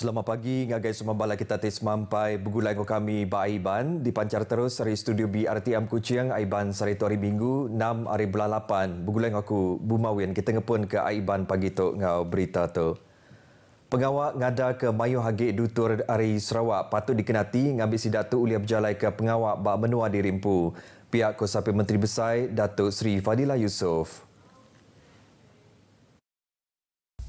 Selamat pagi, ngagai semua bala kita tis mampai bergulai ko kami ba Aiban dipancar terus dari studio BRTM Kuching Aiban sari tu hari Minggu 6 hari bulan 8 bergulai aku Bumawin kita ngepun ke Aiban pagi tu ngau berita tu. Pengawak ngada ke Mayu Hagik Dutur Ari Sarawak patut dikenati ngambil sidat tu ulia berjalai ke pengawak bak menua di Rimpu. Pihak Kusapi Menteri Besar Datuk Seri Fadilah Yusof.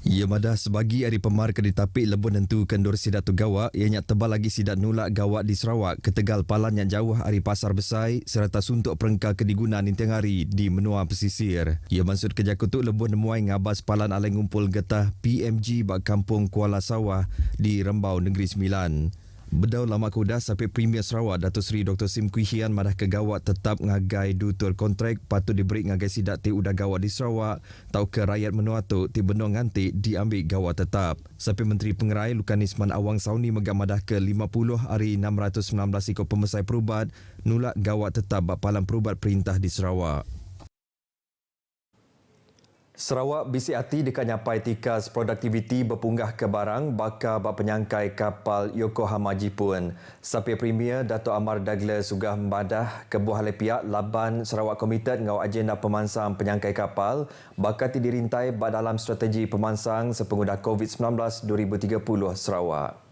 Ia madah sebagi hari pemar ke ditapik lebon nentu kendor sidat tu gawak ianya tebal lagi sidat nulak gawak di Sarawak ke Tegal Palan yang jauh hari pasar besar serta suntuk perengka kedigunan intiang hari di menua pesisir. Ia maksud kejakut tu lebon nemuai ngabas palan alai ngumpul getah PMG bak kampung Kuala Sawah di Rembau Negeri Sembilan. Bedau lama kuda sampai Premier Sarawak Datuk Seri Dr. Sim Kui Hian madah ke gawak tetap ngagai dutur kontrak patut diberi ngagai sidat ti udah gawak di Sarawak tau ke rakyat menua tu ti benong nganti diambil gawak tetap. Sampai Menteri Pengerai Lukan Isman Awang Sauni megam madah ke 50 hari 619 ikut pemesai perubat nulak gawak tetap bak palang perubat perintah di Sarawak. Sarawak bisi hati dekat nyapai tikas produktiviti berpunggah ke barang bakal bak penyangkai kapal Yokohama Jepun. Sampai Premier Dato' Amar Douglas sugah membadah ke buah oleh pihak Laban Sarawak Komited ngau agenda pemansang penyangkai kapal bakal dirintai bak dalam strategi pemansang sepengudah COVID-19 2030 Sarawak.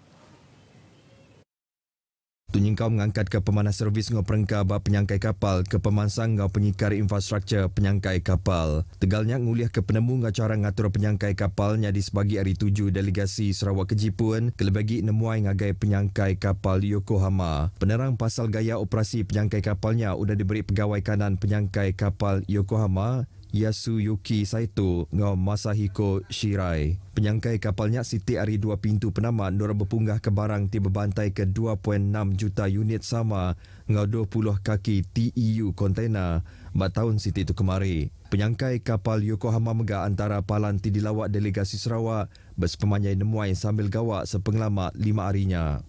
Tunyingkau mengangkat ke pemanah servis ngau perengka bak penyangkai kapal ke pemansang ngau penyikar infrastruktur penyangkai kapal. Tegalnya nguliah ke penemu ngau cara ngatur penyangkai kapalnya di sebagi hari 7 delegasi Sarawak ke Jepun kelebagi nemuai ngagai penyangkai kapal Yokohama. Penerang pasal gaya operasi penyangkai kapalnya sudah diberi pegawai kanan penyangkai kapal Yokohama Yasuyuki Saito ngau Masahiko Shirai. Penyangkai kapalnya Siti Ari 2 pintu penamat Nora berpunggah ke barang tiba bantai ke 2.6 juta unit sama ngau 20 kaki TEU kontainer bak tahun Siti itu kemari. Penyangkai kapal Yokohama Mega antara palan ti dilawat delegasi Sarawak bersepemanyai nemuai sambil gawak sepenglama 5 harinya.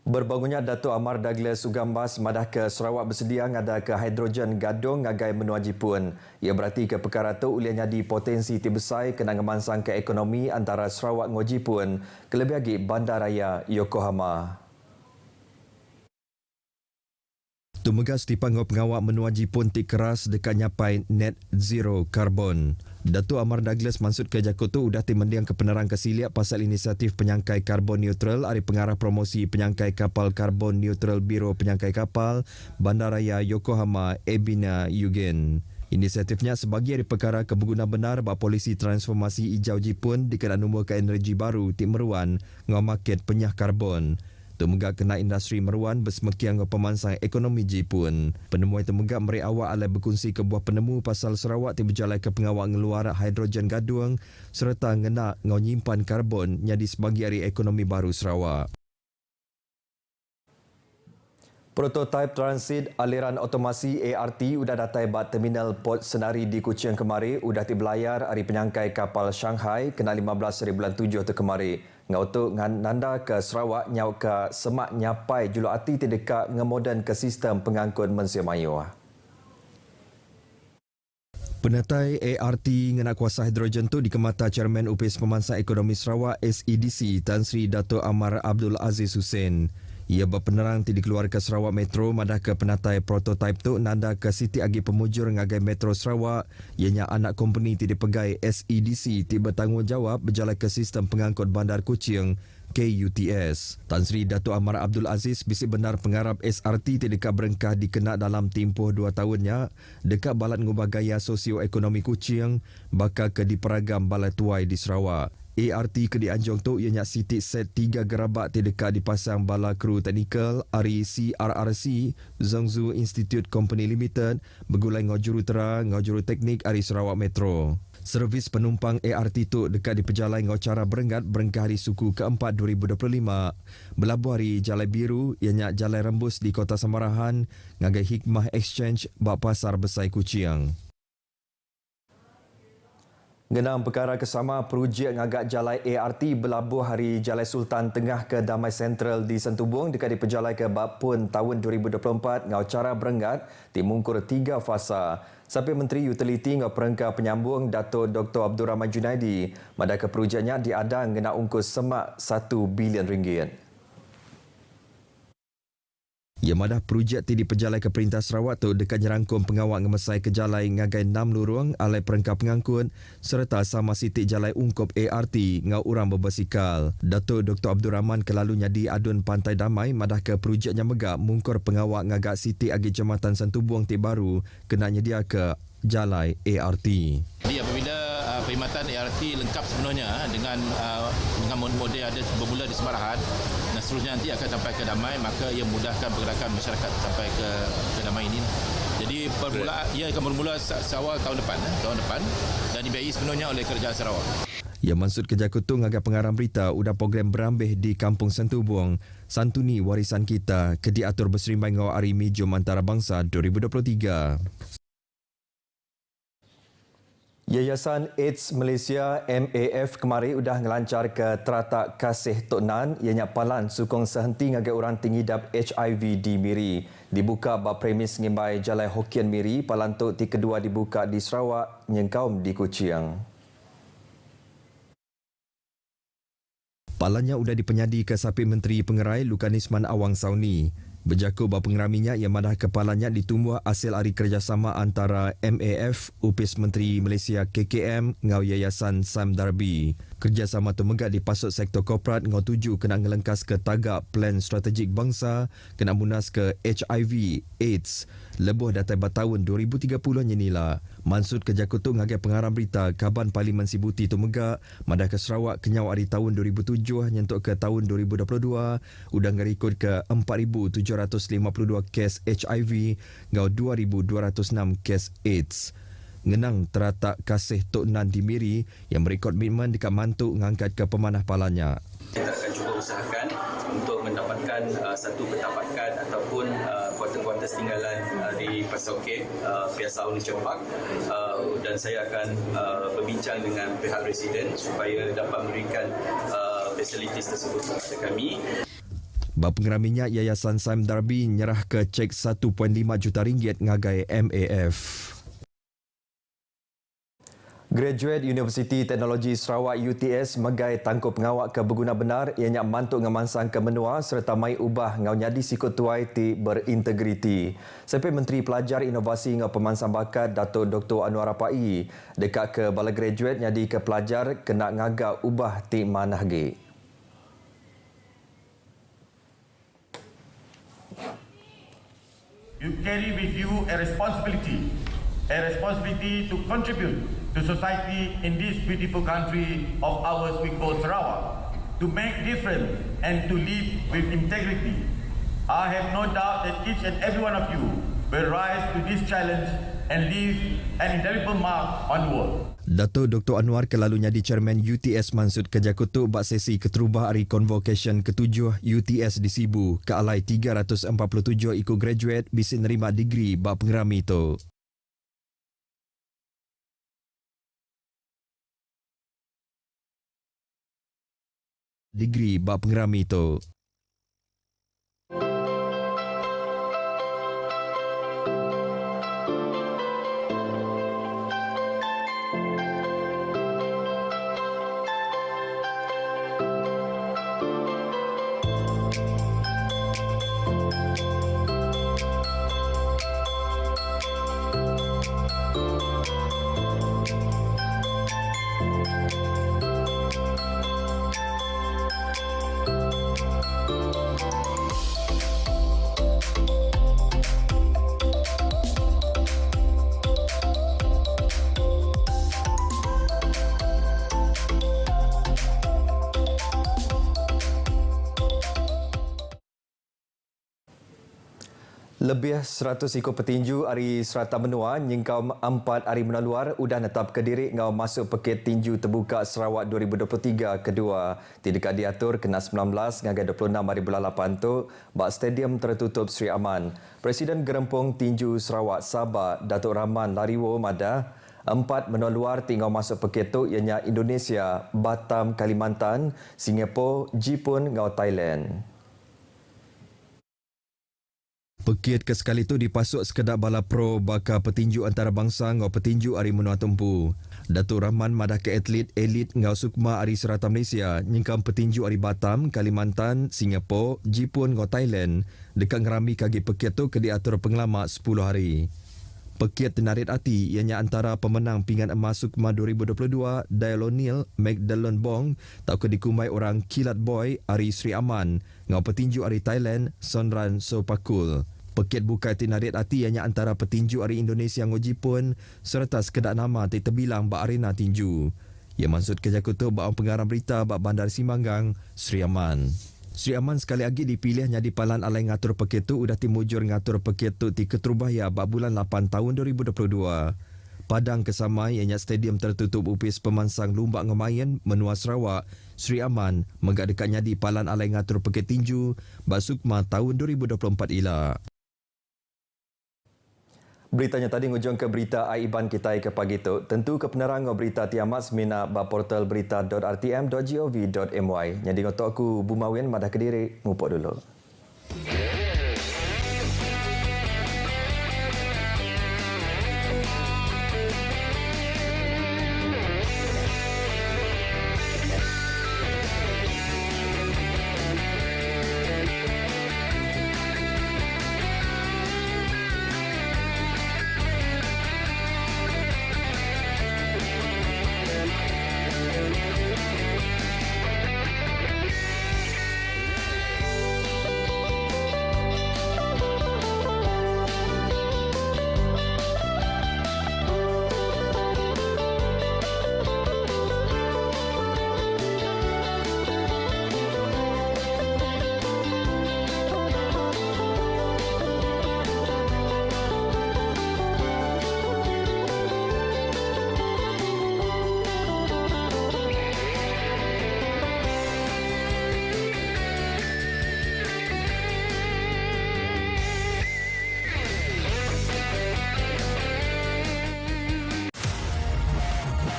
Berbangunnya Dato' Amar Douglas Sugambas madah ke Sarawak bersedia ngada ke hidrogen gadung ngagai menua Jepun. Ia berarti ke perkara tu ulianya di potensi ti besar kena ngemansang ke ekonomi antara Sarawak dengan Jepun kelebih lagi bandaraya Yokohama. Tumegas di pangau pengawak menua Jepun ti keras dekat nyapai net zero karbon. Datuk Amar Douglas maksud ke jakut tu udah mendiang ke penerang kesiliak pasal inisiatif penyangkai karbon neutral hari pengarah promosi penyangkai kapal karbon neutral Biro Penyangkai Kapal Bandaraya Yokohama Ebina Yugen. Inisiatifnya sebagai dari perkara keberguna benar bak polisi transformasi hijau Jepun dikenal nombor ke energi baru ti meruan ngau market penyah karbon. Temegak kena industri meruan bersemekiang pemansang ekonomi Jepun. Penemuan temegak meri awak alai berkongsi ke buah penemu pasal Sarawak ti berjalai ke pengawak ngeluar hidrogen gadung serta ngena ngau nyimpan karbon nyadi sebagai hari ekonomi baru Sarawak. Prototipe transit aliran otomasi ART udah datai bat terminal Port Senari di Kuching kemari udah dibelayar hari penyangkai kapal Shanghai kena 15 hari bulan 7 tu kemari. Ngau tu nanda ke Sarawak nyau ke semak nyapai juluk hati terdekat ngemoden ke sistem pengangkut Malaysia Mayu. Penatai ART ngena kuasa hidrogen tu dikemata Chairman Upis Pemansang Ekonomi Sarawak SEDC Tan Sri Dato' Amar Abdul Aziz Hussein. Ia berpenerang ti dikeluarkan Sarawak Metro madah ke penatai prototipe tu nanda ke Siti Agi Pemujur ngagai Metro Sarawak ianya anak company ti dipegai SEDC ti bertanggungjawab berjalan ke sistem pengangkut bandar Kuching KUTS. Tan Sri Dato' Amar Abdul Aziz bisik benar pengarap SRT ti dekat berengkah dikena dalam tempoh 2 tahunnya dekat balat ngubah gaya sosioekonomi Kuching bakal ke diperagam balai tuai di Sarawak. ART ke dianjong tu ianya sitik set 3 gerabak ti dekat dipasang bala kru teknikal ari CRRC Zhongzhou Institute Company Limited bergulai ngau jurutera ngau juruteknik ari Sarawak Metro. Servis penumpang ART tu dekat diperjalai ngau cara berenggat berengkah hari suku keempat 2025. Berlabuh hari Jalai Biru ianya Jalai Rembus di Kota Samarahan ngagai Hikmah Exchange bak pasar besar Kuching. Ngenang perkara kesama projek ngagak Jalai ART berlabuh hari Jalai Sultan Tengah ke Damai Sentral di Sentubong dekat diperjalai ke Bapun tahun 2024 ngau cara berengat dimungkur 3 fasa. Sampai Menteri Utiliti ngau perengka penyambung Dato' Dr. Abdul Rahman Junaidi madaka projeknya diadang ngena ungkus semak 1 bilion ringgit. Ia madah projek ti diperjalai ke Perintah Sarawak tu dekat jerangkum pengawal ngemesai ke Jalai ngagai 6 lurung alai perengkap pengangkut serta sama sitik Jalai ungkup ART ngau urang berbasikal. Dato' Dr. Abdul Rahman kelalunya di Adun Pantai Damai madah ke projeknya megak mungkur pengawal ngagak sitik agi Jambatan Sentubong ti baru kena nyedia ke Jalai ART. Jadi apabila perkhidmatan ART lengkap sepenuhnya dengan model ada bermula di Semarahan dan seterusnya nanti akan sampai ke Damai, maka ia memudahkan pergerakan masyarakat sampai ke Damai ini. Jadi ia akan bermula seawal tahun depan dan dibiayai sepenuhnya oleh Kerajaan Sarawak. Ya Mansud Kerja Kutung agak pengarang berita udah program berambih di Kampung Sentubong Santuni Warisan Kita ke diatur berserimbai ngau Hari Mijum Antarabangsa 2023. Yayasan AIDS Malaysia MAF kemari sudah ngelancar ke Teratak Kasih Tok Nan ianya palan sukong sehenti ngagai orang tingidap HIV di Miri. Dibuka bab premis ngimbai Jalai Hokkien Miri, palan tok ti kedua dibuka di Sarawak, nyengkaum di Kuching. Palannya sudah dipenyadi ke Sapi Menteri Pengerai Lukanisman Awang Sauni. Berjaku bahawa pengeraminya yang madah kepalanya ditumbuh hasil hari kerjasama antara MAF, Upis Menteri Malaysia KKM ngau Yayasan Sam Darby. Kerjasama tu megak dipasut sektor korporat ngau tuju kena ngelengkas ke tagak plan strategik bangsa kena munas ke HIV, AIDS. Lebuh datai batahun 2030 nyenila. Mansud Kerja Kutung ngagai pengarang berita Kaban Parlimen Sibuti tu megak madah ke Sarawak kenyau hari tahun 2007 nyentuk ke tahun 2022 udang ngerikut ke 4,752 kes HIV ngau 2,206 kes AIDS. Ngenang Teratak Kasih Tok Nan di Miri yang merekod komitmen dekat mantuk ngangkat ke pemanah palanya. Kita akan cuba usahakan untuk mendapatkan satu pendapatkan ataupun kuarter-kuarter tinggalan di Pasar Okey, Piasa Malaysia Park, dan saya akan berbincang dengan pihak residen supaya dapat memberikan fasilitis tersebut kepada kami. Bab pengeraminya Yayasan Sam Darby nyerah ke cek 1.5 juta ringgit ngagai MAF. Graduate Universiti Teknologi Sarawak UTS megai tangkup pengawak ke berguna benar ianya mantuk ngemansang ke menua serta mai ubah ngau nyadi sikut tuai ti berintegriti. Sampai Menteri Pelajar Inovasi ngau Pemansang Bakat Dato' Dr. Anwar Rapai dekat ke bala graduate nyadi ke pelajar kena ngagak ubah ti manah ge. You carry with you a responsibility to contribute to society in this beautiful country of ours we call Sarawak, to make difference and to live with integrity. I have no doubt that each and every one of you will rise to this challenge and leave an indelible mark on the world. Dato' Dr. Anwar kelalunya di Chairman UTS Mansud Kerja Kutuk bak sesi keterubah hari convocation ke-7 UTS di Sibu ke alai 347 ikut graduate bisa nerima degree bak pengerami itu. Degree bak pengerami itu. Lebih 100 ikut petinju hari Serata Menua nyingkau 4 hari menaluar udah netap ke diri ngau masuk peket tinju terbuka Sarawak 2023 kedua. Tidak diatur kena 19 ngagai 26 hari bulan 8 tu bak stadium tertutup Sri Aman. Presiden Gerempung Tinju Sarawak Sabah Datuk Rahman Lariwo madah 4 menua luar tinggal masuk peket tu ianya Indonesia, Batam, Kalimantan, Singapura, Jepun ngau Thailand. Peket ke sekali tu dipasuk sekedar bala pro bakal petinju antarabangsa ngau petinju hari menua tumpu. Datuk Rahman madah ke atlet elit ngau Sukma hari serata Malaysia nyingkam petinju hari Batam, Kalimantan, Singapura, Jepun ngau Thailand dekat ngerami kagi peket tu ke diatur pengelamak 10 hari. Peket tenarit hati ianya antara pemenang pingat emas Sukma 2022 Dialonil Magdalene Bong tak ke dikumai orang Kilat Boy hari Sri Aman ngau petinju hari Thailand Sonran Sopakul. Peket bukai tenarit hati ianya antara petinju hari Indonesia ngau Jepun serta sekedar nama tak terbilang bak arena tinju. Ia maksud kerja kutub bak pengarang berita bak Bandar Simanggang Sri Aman. Sri Aman sekali lagi dipilih jadi palan alai ngatur peket tu udah timujur ngatur peket tu di Keterubaya bak bulan 8 tahun 2022. Padang kesamai ianya stadium tertutup upis pemansang Lumbak Ngemayan menua Sarawak, Sri Aman menggak dekatnya di palan alai ngatur peket tinju bak Sukma tahun 2024 ila. Beritanya tadi ngujung ke berita Aiban kita ke pagi tu. Tentu ke penerang berita tiamat semina ba portal berita.rtm.gov.my. Jadi ngotok aku Bumawin madah Kediri, ngupok dulu.